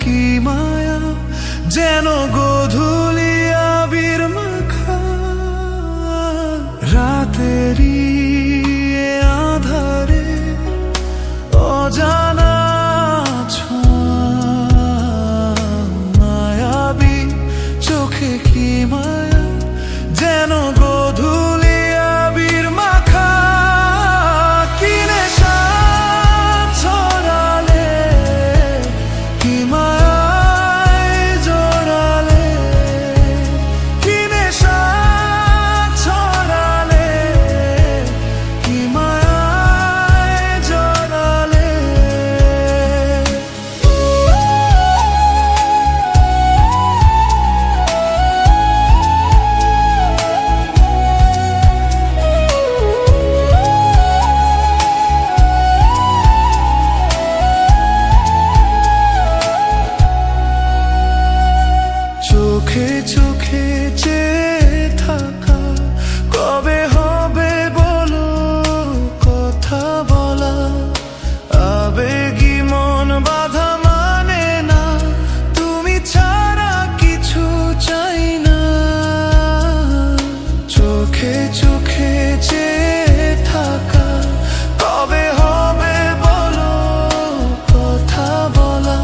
কি মায়া, যেন গোধূলি আবির মাখা। রাতেরই এ আধারে অজানা ছোঁয়া, মায়াবী চোখে কি মায়া, যেন গোধূলি আবির মাখা। কি নেশা ছড়ালে, কি মায়ায় জড়ালে, কি নেশা ছড়ালে, কি মায়ায় জড়ালে। চোখে চোখে চেয়ে থাকা, কবে হবে বলো কথা বলা। আবেগী মন বাধা মানে না, তুমি ছাড়া কিছু চাই না। চোখে চোখে চেয়ে থাকা, কবে হবে বলো কথা বলা।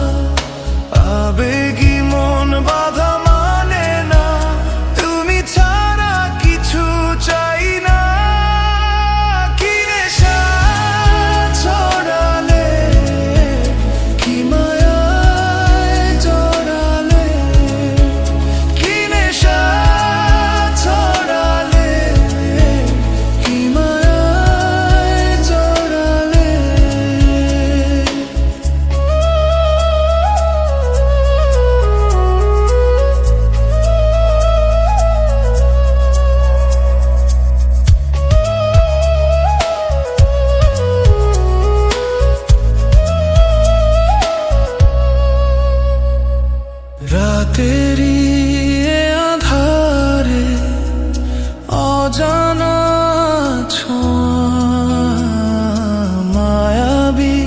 আবেগী মন বাধা মানে না, তুমি ছাড়া কিছু চাই না। কি নেশা ছড়ালে, কি মায়ায় জড়ালে, কি নেশা ছড়ালে, কি মায়ায় জড়ালে। রাতেরই এ আধারে অজানা ছোঁয়া, মায়াবী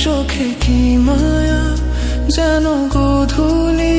চোখে কি মায়া, যেন গোধূলি